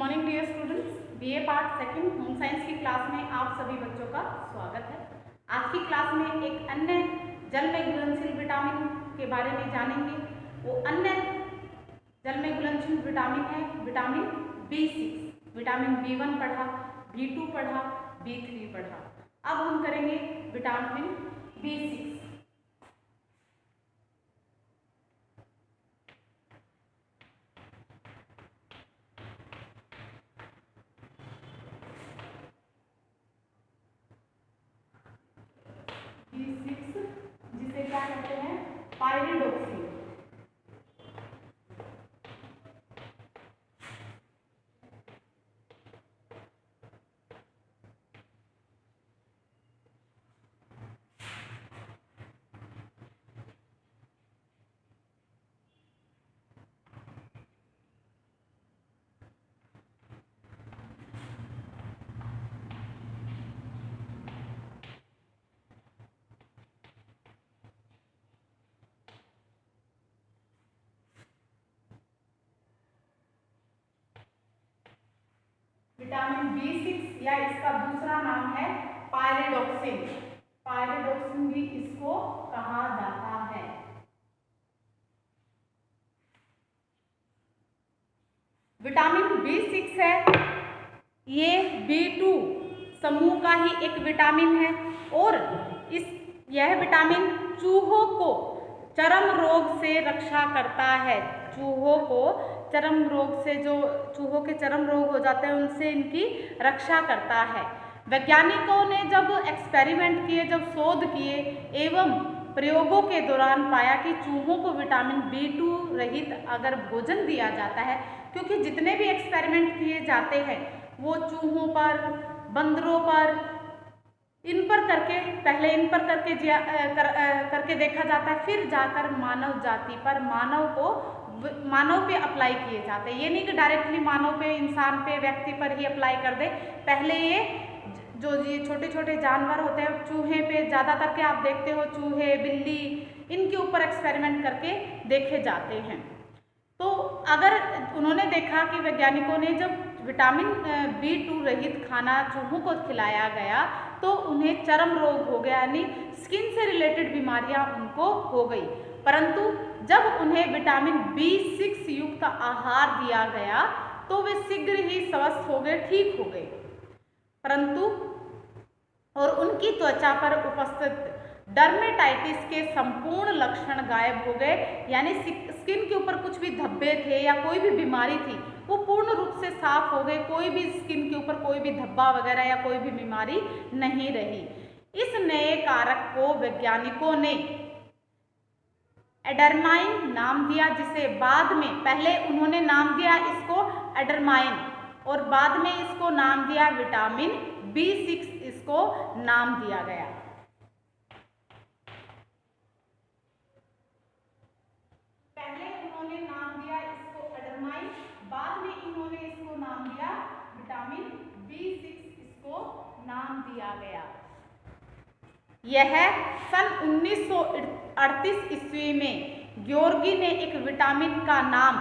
Morning dear students, BA part second home science की class में आप सभी बच्चों का स्वागत है। आज की क्लास में एक अन्य जल में घुलनशील विटामिन के बारे में जानेंगे। वो अन्य जल में घुलनशील विटामिन है विटामिन B6। विटामिन B1 पढ़ा, B2 पढ़ा, B3 पढ़ा। अब हम करेंगे विटामिन B6। B6 जिसे क्या कहते हैं, पायरिडोक्सिन। विटामिन B6 या इसका दूसरा नाम है पायरिडोक्सिन। पायरिडोक्सिन भी इसको कहा जाता है। विटामिन B6 है, ये B2 समूह का ही एक विटामिन है और यह विटामिन चूहों को चर्म रोग से रक्षा करता है। चूहों को चर्म रोग से, जो चूहों के चर्म रोग हो जाते हैं, उनसे इनकी रक्षा करता है। वैज्ञानिकों ने जब एक्सपेरिमेंट किए, जब शोध किए एवं प्रयोगों के दौरान पाया कि चूहों को विटामिन B2 रहित अगर भोजन दिया जाता है, क्योंकि जितने भी एक्सपेरिमेंट किए जाते हैं वो चूहों पर, बंदरों पर, इन पर करके, पहले इन पर करके देखा जाता है, फिर जाकर मानव जाति पर, मानव पे अप्लाई किए जाते हैं। ये नहीं कि डायरेक्टली मानव पे, इंसान पे, व्यक्ति पर ही अप्लाई कर दे। पहले ये जो ये छोटे छोटे जानवर होते हैं, चूहे पे ज़्यादातर के आप देखते हो, चूहे, बिल्ली, इनके ऊपर एक्सपेरिमेंट करके देखे जाते हैं। तो अगर उन्होंने देखा कि वैज्ञानिकों ने जब विटामिन B2 रहित खाना चूहों को खिलाया गया तो उन्हें चर्म रोग हो गया, यानी स्किन से रिलेटेड बीमारियां उनको हो गई। परंतु जब उन्हें विटामिन B6 युक्त आहार दिया गया तो वे शीघ्र ही स्वस्थ हो गए, ठीक हो गए। परंतु और उनकी त्वचा पर उपस्थित डर्मेटाइटिस के संपूर्ण लक्षण गायब हो गए, यानी स्किन के ऊपर कुछ भी धब्बे थे या कोई भी बीमारी थी वो पूर्ण रूप से साफ हो गए। कोई भी स्किन के ऊपर कोई भी धब्बा वगैरह या कोई भी बीमारी नहीं रही। इस नए कारक को वैज्ञानिकों ने एडरमाइन नाम दिया, जिसे बाद में, पहले उन्होंने नाम दिया इसको एडरमाइन और बाद में इसको नाम दिया विटामिन B6, इसको नाम दिया गया। पहले उन्होंने नाम दिया इसको एडरमाइन, बाद में इन्होंने इसको नाम दिया विटामिन B6, इसको नाम दिया गया। यह सन 1938 ईस्वी में ग्योर्गी ने एक विटामिन का नाम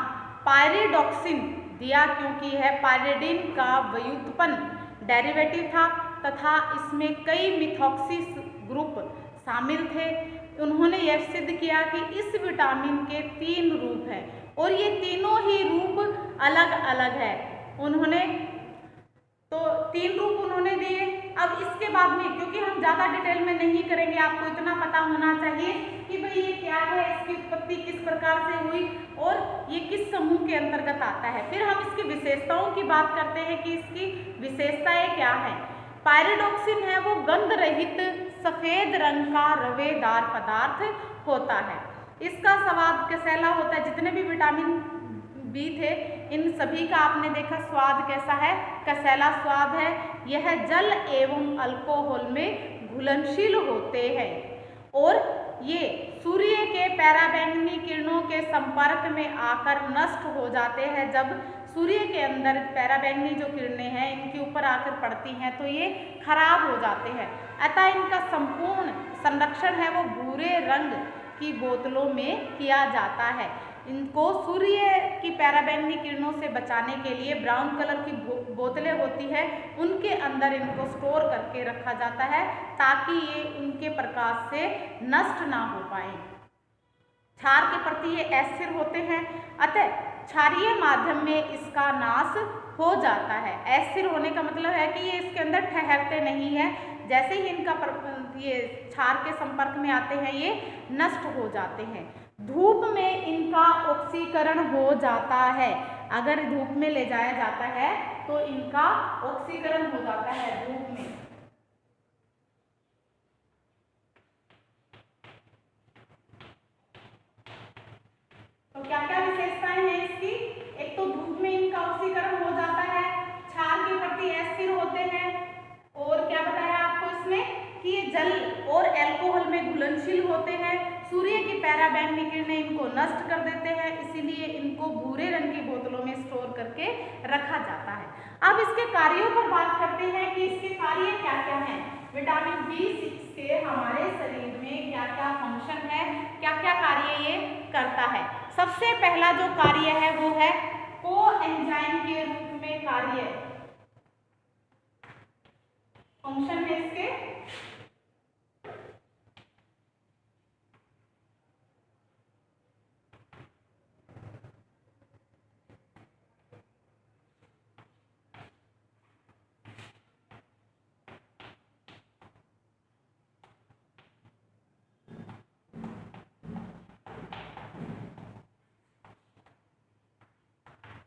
पायरिडोक्सिन दिया, क्योंकि यह पायरिडीन का व्युत्पन्न डेरिवेटिव था तथा इसमें कई मिथॉक्सी ग्रुप शामिल थे। उन्होंने यह सिद्ध किया कि इस विटामिन के 3 रूप हैं और ये तीनों ही रूप अलग अलग है। उन्होंने तो 3 रूप उन्होंने दिए। अब इसके बाद में, क्योंकि हम ज़्यादा डिटेल में नहीं करेंगे, आपको इतना पता होना चाहिए कि भाई ये क्या है, इसकी उत्पत्ति किस प्रकार से हुई और ये किस समूह के अंतर्गत आता है। फिर हम इसकी विशेषताओं की बात करते हैं कि इसकी विशेषताएं क्या है। पायरिडोक्सिन है वो गंध रहित सफेद रंग का रवेदार पदार्थ होता है। इसका स्वाद कसैला होता है। जितने भी विटामिन B थे, इन सभी का आपने देखा स्वाद कैसा है, कसैला स्वाद है। यह जल एवं अल्कोहल में घुलनशील होते हैं और ये सूर्य के पराबैंगनी किरणों के संपर्क में आकर नष्ट हो जाते हैं। जब सूर्य के अंदर पराबैंगनी जो किरणें हैं इनके ऊपर आकर पड़ती हैं तो ये खराब हो जाते हैं। अतः इनका संपूर्ण संरक्षण है वो भूरे रंग की बोतलों में किया जाता है। इनको सूर्य की पराबैंगनी किरणों से बचाने के लिए ब्राउन कलर की बोतलें होती है, उनके अंदर इनको स्टोर करके रखा जाता है ताकि ये उनके प्रकाश से नष्ट ना हो पाए। क्षार के प्रति ये अस्थिर होते हैं, अतः क्षारीय माध्यम में इसका नाश हो जाता है। अस्थिर होने का मतलब है कि ये इसके अंदर ठहरते नहीं है, जैसे ही इनका ये क्षार के संपर्क में आते हैं ये नष्ट हो जाते हैं। धूप में इनका ऑक्सीकरण हो जाता है, अगर धूप में ले जाया जाता है तो इनका ऑक्सीकरण हो जाता है धूप में। तो क्या क्या विशेषताएं हैं इसकी? एक तो धूप में इनका ऑक्सीकरण हो जाता है, क्षार के प्रति अस्थिर होते हैं, और क्या बताया आपको इसमें कि ये जल और अल्कोहल में घुलनशील होते हैं, सूर्य की पराबैंगनी किरणें इनको नष्ट कर देते हैं, इसीलिए इनको भूरे रंग की बोतलों में स्टोर करके रखा जाता है। अब इसके कार्यों पर बात करते हैं कि इसके कार्य क्या क्या हैं। विटामिन B6 के हमारे शरीर में क्या क्या फंक्शन है, क्या क्या कार्य ये करता है। सबसे पहला जो कार्य है वो है कोएंजाइम के रूप में कार्य, फंक्शन है इसके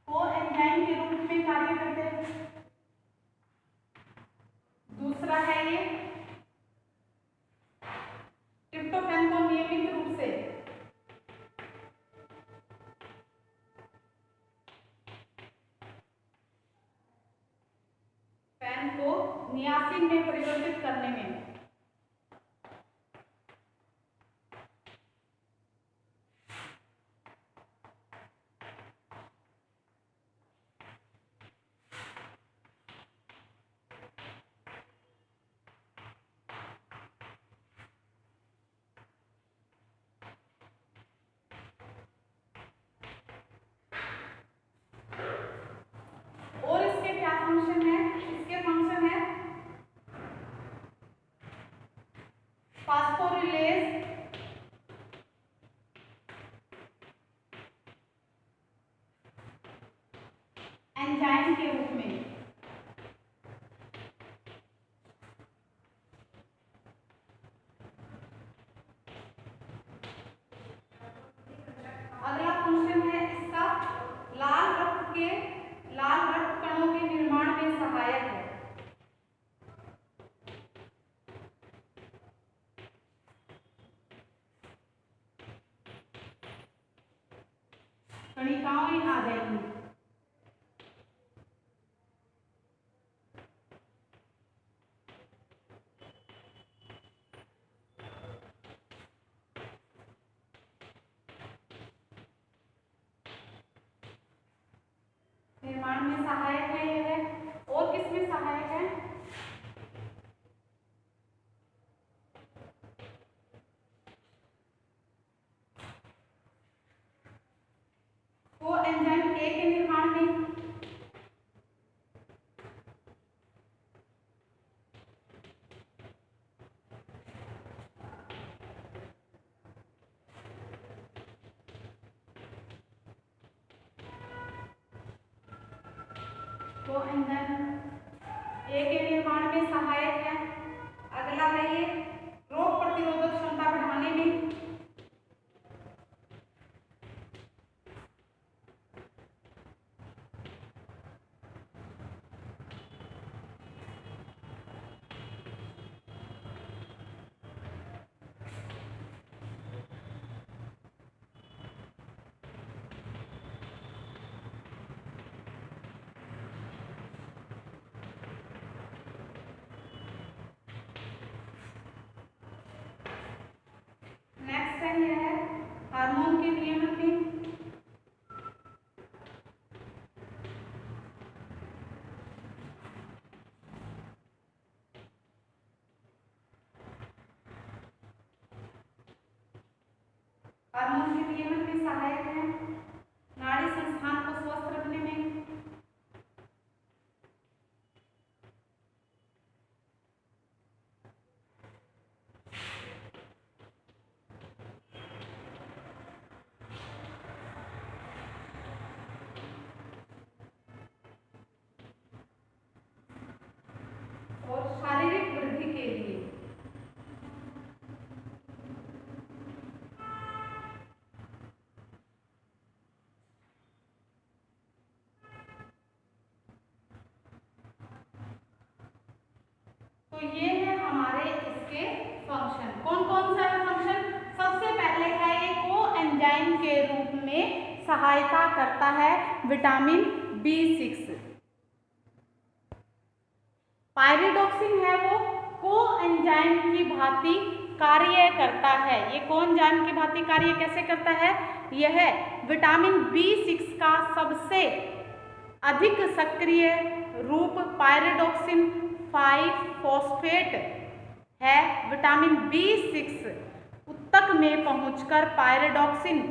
कोएंजाइम के रूप में कार्य करते हैं। दूसरा है ये ट्रिप्टोफैन को नियमित रूप से फैन को नियासिन में परिवर्तित करने में फास्फोरिलेज एंजाइम के रूप में। अगला फंक्शन है इसका लाल रक्त कणों के निर्माण में सहायक है। कणिकाएं आ जाएंगी। निर्माण में सहायक है यह, और किसमें सहायक है? कोएंजाइम ए के निर्माण में, कोएंजाइम ए के निर्माण में सहायक है। अगला है ये रोग प्रतिरोधक क्षमता बढ़ाने में, यह है हार्मोन के नियमन में, हार्मोन के नियमन में सहायक है। इसके फंक्शन कौन कौन सा है फंक्शन? सबसे पहले है ये कोएंजाइम के रूप में सहायता करता है विटामिन B6। पायरिडॉक्सिन है वो कोएंजाइम की भांति कार्य करता है। ये कोएंजाइम की भांति कार्य कैसे करता है? यह विटामिन B6 का सबसे अधिक सक्रिय रूप पायरिडॉक्सिन 5-फॉस्फेट है। विटामिन B6 उत्तक में पहुंचकर पायरिडॉक्सिन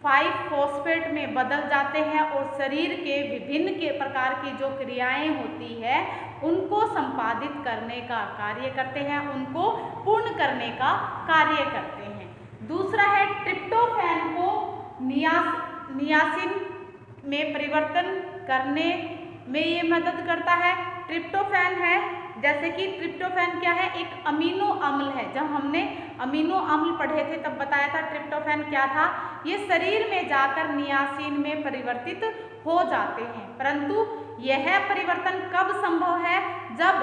5-फॉस्फेट में बदल जाते हैं और शरीर के विभिन्न के प्रकार की जो क्रियाएं होती है उनको संपादित करने का कार्य करते हैं, उनको पूर्ण करने का कार्य करते हैं। दूसरा है ट्रिप्टोफैन को नियासिन में परिवर्तन करने में ये मदद करता है। ट्रिप्टोफैन है, जैसे कि ट्रिप्टोफैन क्या है? एक अमीनो अम्ल है। जब हमने अमीनो अम्ल पढ़े थे तब बताया था ट्रिप्टोफैन क्या था। ये शरीर में जाकर नियासिन में परिवर्तित हो जाते हैं, परंतु यह परिवर्तन कब संभव है? जब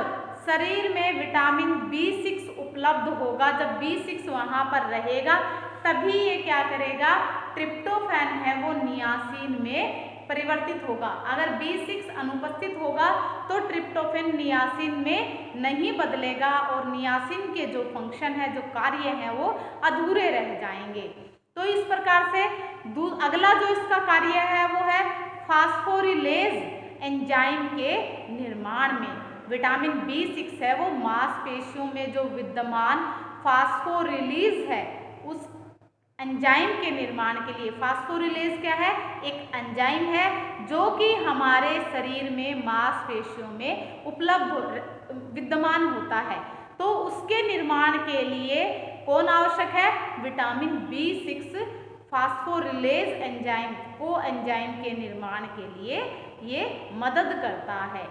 शरीर में विटामिन B6 उपलब्ध होगा, जब B6 वहाँ पर रहेगा तभी ये क्या करेगा? ट्रिप्टोफैन है वो नियासिन में परिवर्तित होगा। अगर B6 अनुपस्थित होगा तो ट्रिप्टोफैन नियासिन में नहीं बदलेगा और नियासिन के जो फंक्शन है, जो कार्य है वो अधूरे रह जाएंगे। तो इस प्रकार से अगला जो इसका कार्य है वो है फास्फोरिलेज एंजाइम के निर्माण में। विटामिन B6 है वो मांसपेशियों में जो विद्यमान फास्फोरिलीज है उस एंजाइम के निर्माण के लिए। फास्फोरिलेज क्या है? एक एंजाइम है जो कि हमारे शरीर में मांसपेशियों में उपलब्ध विद्यमान होता है। तो उसके निर्माण के लिए कौन आवश्यक है? विटामिन B6 फास्फोरिलेज एंजाइम को एंजाइम के निर्माण के लिए ये मदद करता है।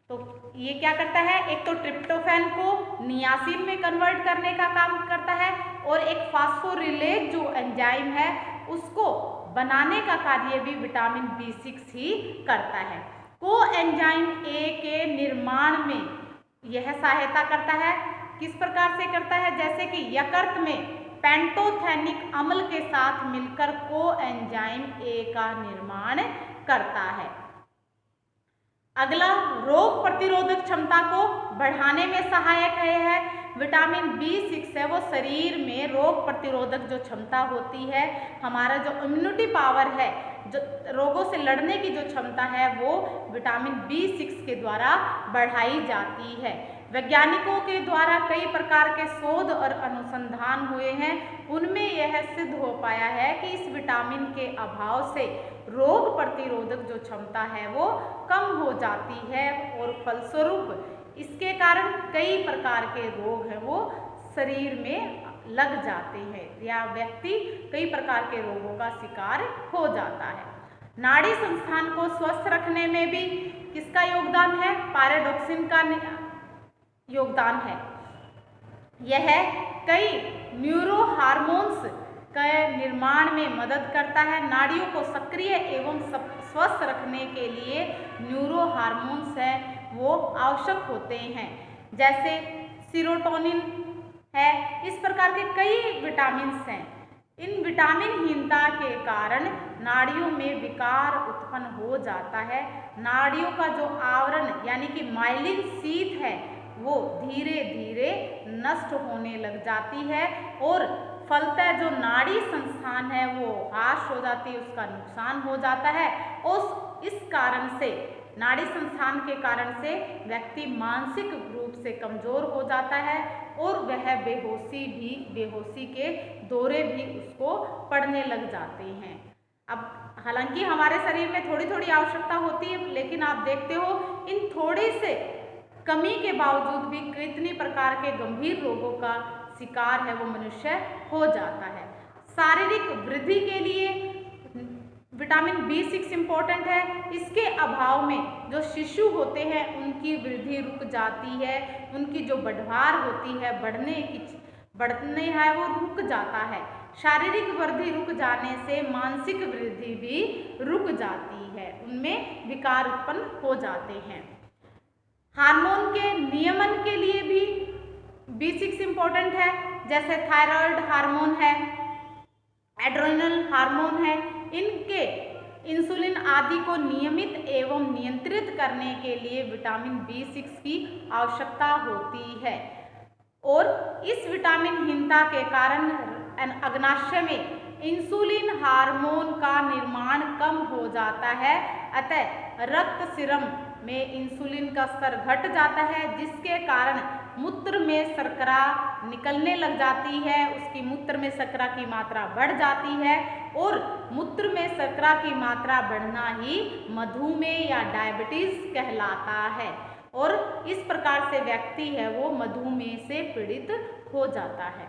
तो ये क्या करता है? एक तो ट्रिप्टोफैन को नियासिन में कन्वर्ट करने का काम करता है और एक फास्फोरिलेज जो एंजाइम है उसको बनाने का कार्य भी विटामिन B6 ही करता है। कोएंजाइम A के निर्माण में यह सहायता करता है। किस प्रकार से करता है? जैसे कि यकृत में पेंटोथेनिक अम्ल के साथ मिलकर कोएंजाइम A का निर्माण करता है। अगला रोग प्रतिरोधक क्षमता को बढ़ाने में सहायक है। विटामिन B6 है वो शरीर में रोग प्रतिरोधक जो क्षमता होती है, हमारा जो इम्यूनिटी पावर है, जो रोगों से लड़ने की जो क्षमता है वो विटामिन B6 के द्वारा बढ़ाई जाती है। वैज्ञानिकों के द्वारा कई प्रकार के शोध और अनुसंधान हुए हैं, उनमें यह सिद्ध हो पाया है कि इस विटामिन के अभाव से रोग प्रतिरोधक जो क्षमता है वो कम हो जाती है और फलस्वरूप इसके कारण कई प्रकार के रोग हैं वो शरीर में लग जाते हैं या व्यक्ति कई प्रकार के रोगों का शिकार हो जाता है। नाड़ी संस्थान को स्वस्थ रखने में भी किसका योगदान है? पायरिडॉक्सिन का योगदान है। यह कई न्यूरो हार्मोन्स के निर्माण में मदद करता है। नाड़ियों को सक्रिय एवं स्वस्थ रखने के लिए न्यूरो हार्मोन्स हैं वो आवश्यक होते हैं, जैसे सीरोटोनिन है। इस प्रकार के कई विटामिन्स हैं। इन विटामिनहीनता के कारण नाड़ियों में विकार उत्पन्न हो जाता है। नाड़ियों का जो आवरण यानी कि माइलिन शीथ है वो धीरे धीरे नष्ट होने लग जाती है और फलतः जो नाड़ी संस्थान है वो ह्रास हो जाती है, उसका नुकसान हो जाता है। और इस कारण से नाड़ी संस्थान के कारण से व्यक्ति मानसिक रूप से कमजोर हो जाता है और वह बेहोशी के दौरे भी उसको पड़ने लग जाते हैं। अब हालांकि हमारे शरीर में थोड़ी थोड़ी आवश्यकता होती है, लेकिन आप देखते हो इन थोड़ी से कमी के बावजूद भी कितनी प्रकार के गंभीर रोगों का शिकार है वो मनुष्य हो जाता है। शारीरिक वृद्धि के लिए विटामिन B6 इम्पोर्टेंट है। इसके अभाव में जो शिशु होते हैं उनकी वृद्धि रुक जाती है, उनकी जो बढ़वार होती है बढ़ने है वो रुक जाता है। शारीरिक वृद्धि रुक जाने से मानसिक वृद्धि भी रुक जाती है, उनमें विकार उत्पन्न हो जाते हैं। हार्मोन के नियमन के लिए भी B6 इम्पोर्टेंट है, जैसे थायराइड हार्मोन है, एड्रेनल हार्मोन है, इनके इंसुलिन आदि को नियमित एवं नियंत्रित करने के लिए विटामिन B6 की आवश्यकता होती है। और इस विटामिनहीनता के कारण अग्नाशय में इंसुलिन हार्मोन का निर्माण कम हो जाता है, अतः रक्त सीरम में इंसुलिन का स्तर घट जाता है, जिसके कारण मूत्र में शर्करा निकलने लग जाती है, उसकी मूत्र में शर्करा की मात्रा बढ़ जाती है और मूत्र में शर्करा की मात्रा बढ़ना ही मधुमेह या डायबिटीज कहलाता है और इस प्रकार से व्यक्ति है वो मधुमेह से पीड़ित हो जाता है।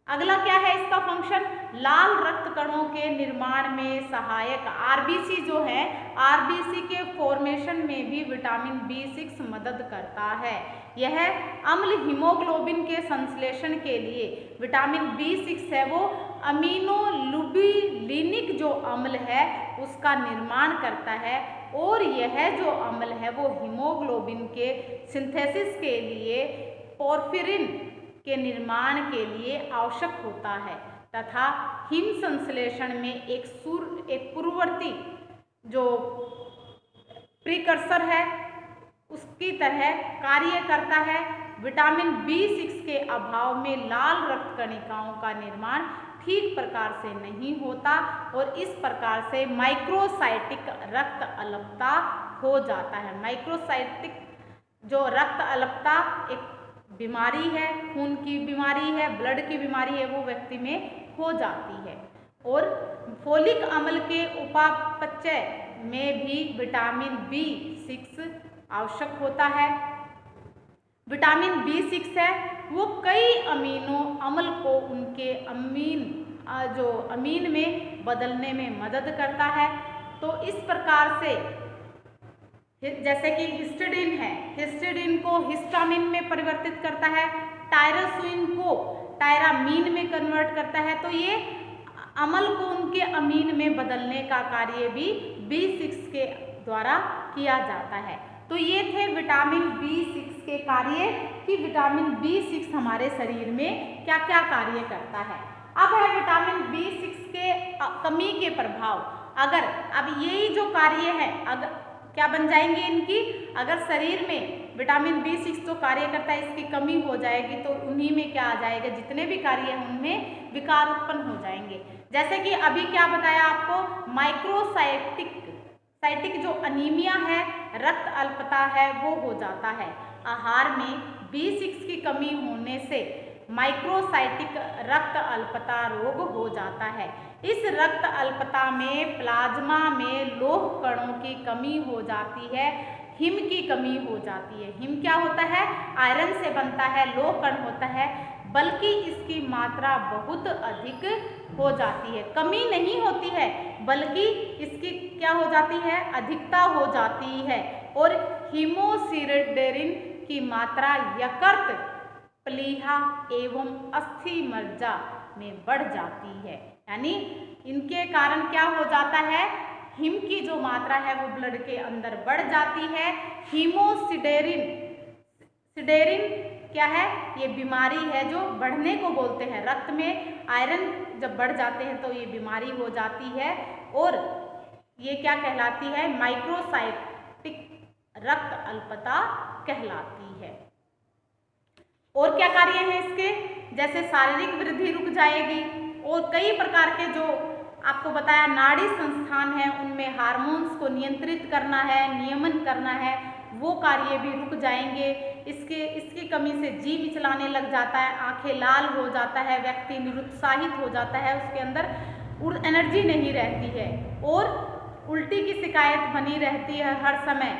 अगला क्या है इसका फंक्शन, लाल रक्त कणों के निर्माण में सहायक आरबीसी जो है, आरबीसी के फॉर्मेशन में भी विटामिन B6 मदद करता है। यह अम्ल हीमोग्लोबिन के संश्लेषण के लिए विटामिन B6 है वो अमीनोलुबिलिनिक जो अम्ल है उसका निर्माण करता है और यह जो अम्ल है वो हीमोग्लोबिन के सिंथेसिस के लिए पोर्फिरिन के निर्माण के लिए आवश्यक होता है तथा हिम संश्लेषण में एक पूर्ववर्ती जो प्रीकर्सर है उसकी तरह कार्य करता है। विटामिन B6 के अभाव में लाल रक्त कणिकाओं का निर्माण ठीक प्रकार से नहीं होता और इस प्रकार से माइक्रोसाइटिक रक्त अल्पता हो जाता है। माइक्रोसाइटिक जो रक्त अल्पता एक बीमारी है, खून की बीमारी है, ब्लड की बीमारी है, वो व्यक्ति में हो जाती है। और फोलिक अम्ल के उपापचय में भी विटामिन B6 आवश्यक होता है। विटामिन B6 है वो कई अमीनो अम्ल को उनके अमीन में बदलने में मदद करता है। तो इस प्रकार से जैसे कि हिस्टिडीन है, हिस्टिडीन को हिस्टामिन में परिवर्तित करता है, टायरोसिन को टायरामीन में कन्वर्ट करता है। तो ये अम्ल को उनके अमीन में बदलने का कार्य भी B6 के द्वारा किया जाता है। तो ये थे विटामिन B6 के कार्य कि विटामिन B6 हमारे शरीर में क्या क्या कार्य करता है। अब है विटामिन B6 के कमी के प्रभाव। अगर अब यही जो कार्य है अगर क्या बन जाएंगे इनकी, अगर शरीर में विटामिन B6 जो कार्य करता है इसकी कमी हो जाएगी तो उन्हीं में क्या आ जाएगा, जितने भी कार्य हैं उनमें विकार उत्पन्न हो जाएंगे। जैसे कि अभी क्या बताया आपको, माइक्रोसाइटिक जो अनीमिया है, रक्त अल्पता है वो हो जाता है। आहार में B6 की कमी होने से माइक्रोसाइटिक रक्त अल्पता रोग हो जाता है। इस रक्त अल्पता में प्लाज्मा में लौह कणों की कमी हो जाती है, हिम की कमी हो जाती है। हिम क्या होता है, आयरन से बनता है, लौह कण होता है, बल्कि इसकी मात्रा बहुत अधिक हो जाती है। कमी नहीं होती है बल्कि इसकी क्या हो जाती है, अधिकता हो जाती है और हीमोसिडेरिन की मात्रा यकृत, प्लीहा एवं अस्थि मज्जा में बढ़ जाती है। यानी इनके कारण क्या हो जाता है, हिम की जो मात्रा है वो ब्लड के अंदर बढ़ जाती है। हीमोसिडेरिन क्या है, ये बीमारी है जो बढ़ने को बोलते हैं। रक्त में आयरन जब बढ़ जाते हैं तो ये बीमारी हो जाती है और ये क्या कहलाती है, माइक्रोसाइटिक रक्त अल्पता कहलाती है। और क्या कार्य है इसके, जैसे शारीरिक वृद्धि रुक जाएगी और कई प्रकार के जो आपको बताया नाड़ी संस्थान है उनमें हार्मोन्स को नियंत्रित करना है, नियमन करना है, वो कार्य भी रुक जाएंगे। इसकी कमी से जी मिचलाने लग जाता है, आंखें लाल हो जाता है, व्यक्ति निरुत्साहित हो जाता है, उसके अंदर एनर्जी नहीं रहती है और उल्टी की शिकायत बनी रहती है हर समय।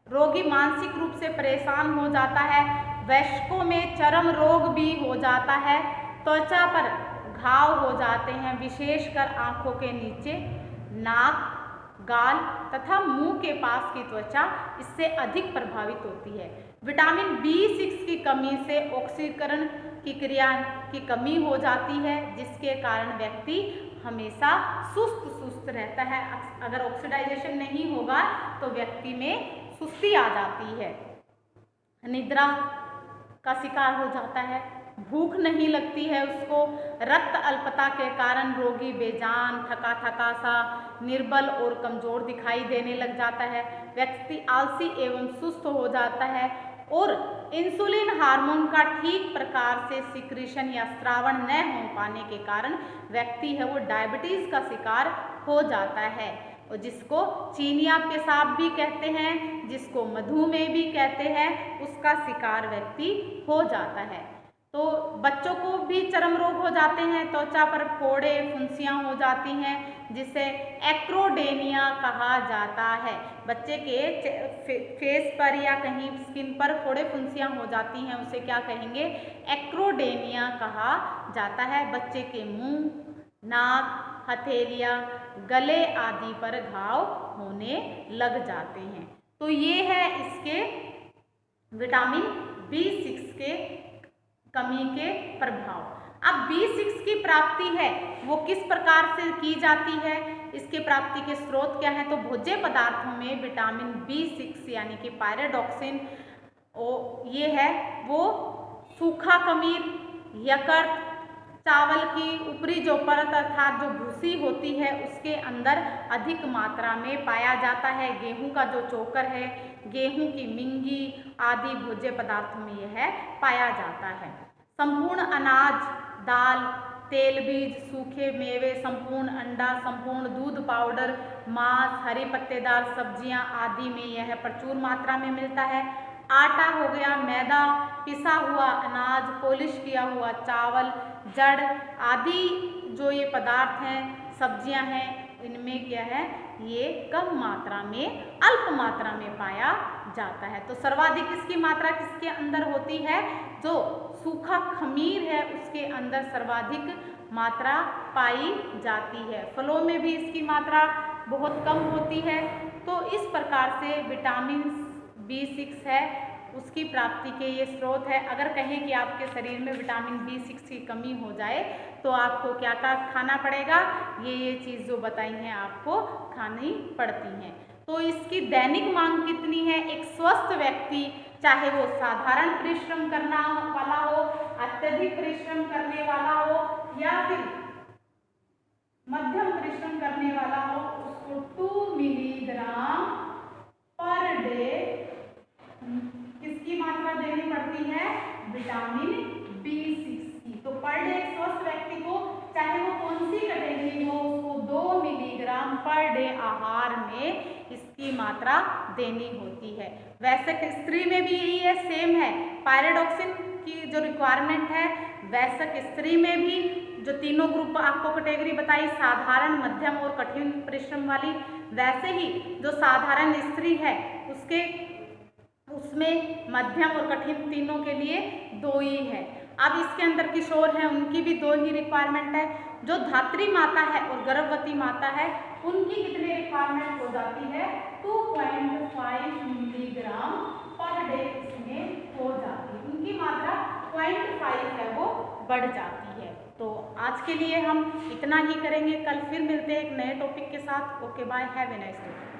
रोगी मानसिक रूप से परेशान हो जाता है, वयस्कों में चर्म रोग भी हो जाता है, त्वचा पर घाव हो जाते हैं, विशेषकर आंखों के नीचे, नाक, गाल तथा मुंह के पास की त्वचा इससे अधिक प्रभावित होती है। विटामिन B6 की कमी से ऑक्सीकरण की क्रिया की कमी हो जाती है, जिसके कारण व्यक्ति हमेशा सुस्त रहता है। अगर ऑक्सीडाइजेशन नहीं होगा तो व्यक्ति में सुस्ती आ जाती है। निद्रा का शिकार हो जाता है, भूख नहीं लगती है उसको, रक्त अल्पता के कारण रोगी बेजान, थका थका सा, निर्बल और कमजोर दिखाई देने लग जाता है, व्यक्ति आलसी एवं सुस्त हो जाता है और इंसुलिन हार्मोन का ठीक प्रकार से सिक्रीशन या स्रावण न हो पाने के कारण व्यक्ति है वो डायबिटीज का शिकार हो जाता है, और जिसको चीनिया पेशाब भी कहते हैं, जिसको मधुमेह भी कहते हैं, उसका शिकार व्यक्ति हो जाता है। तो बच्चों को भी चर्म रोग हो जाते हैं, त्वचा पर फोड़े फुंसियाँ हो जाती हैं, जिसे एक्रोडेनिया कहा जाता है। बच्चे के फेस पर या कहीं स्किन पर फोड़े फुंसियाँ हो जाती हैं, उसे क्या कहेंगे? एक्रोडेनिया कहा जाता है। बच्चे के मुंह, नाक, हथेलियाँ, गले आदि पर घाव होने लग जाते हैं। तो ये है इसके विटामिन B6 के कमी के प्रभाव। अब B6 की प्राप्ति है वो किस प्रकार से की जाती है, इसके प्राप्ति के स्रोत क्या हैं? तो भोज्य पदार्थों में विटामिन B6 यानी कि पायरोडॉक्सिन ये है वो सूखा खमीर, यकृत, चावल की ऊपरी जो परत अर्थात जो भूसी होती है उसके अंदर अधिक मात्रा में पाया जाता है। गेहूं का जो चोकर है, गेहूं की मिंगी आदि भोज्य पदार्थों में यह पाया जाता है। संपूर्ण अनाज, दाल, तेल बीज, सूखे मेवे, संपूर्ण अंडा, संपूर्ण दूध पाउडर, मांस, हरी पत्तेदार सब्जियां आदि में यह प्रचुर मात्रा में मिलता है। आटा हो गया, मैदा, पिसा हुआ अनाज, पॉलिश किया हुआ चावल, जड़ आदि जो ये पदार्थ हैं, सब्जियां हैं, इनमें क्या है ये कम मात्रा में, अल्प मात्रा में पाया जाता है। तो सर्वाधिक इसकी मात्रा किसके अंदर होती है? जो सूखा खमीर है उसके अंदर सर्वाधिक मात्रा पाई जाती है। फलों में भी इसकी मात्रा बहुत कम होती है। तो इस प्रकार से विटामिन B6 है उसकी प्राप्ति के ये स्रोत है। अगर कहें कि आपके शरीर में विटामिन B6 की कमी हो जाए तो आपको क्या खाना पड़ेगा? ये चीज़ जो बताई हैं आपको खानी पड़ती हैं। तो इसकी दैनिक मांग कितनी है? एक स्वस्थ व्यक्ति चाहे वो साधारण परिश्रम करना वाला हो, अत्यधिक परिश्रम करने वाला हो या फिर मध्यम परिश्रम करने वाला हो, उसको 2 मिलीग्राम पर डे किसकी मात्रा देनी पड़ती है? विटामिन B6 की। तो पर डे स्वस्थ व्यक्ति को चाहे वो कौन सी कैटेगरी हो उसको 2 मिलीग्राम पर डे आहार में इसकी मात्रा देनी होती है। वयस्क स्त्री में भी यही है, सेम है। पायरोडॉक्सिन की जो रिक्वायरमेंट है वयस्क स्त्री में भी जो तीनों ग्रुप आपको कैटेगरी बताई, साधारण, मध्यम और कठिन परिश्रम वाली, वैसे ही जो साधारण स्त्री है उसमें मध्यम और कठिन तीनों के लिए 2 ही है। अब इसके अंदर किशोर हैं उनकी भी 2 ही रिक्वायरमेंट है। जो धात्री माता है और गर्भवती माता है उनकी कितनी रिक्वायरमेंट हो जाती है? 2.5 मिलीग्राम पर डे इसमें हो जाती है। उनकी मात्रा 0.5 है वो बढ़ जाती है। तो आज के लिए हम इतना ही करेंगे, कल फिर मिलते हैं एक नए टॉपिक के साथ। Okay bye, have a nice day.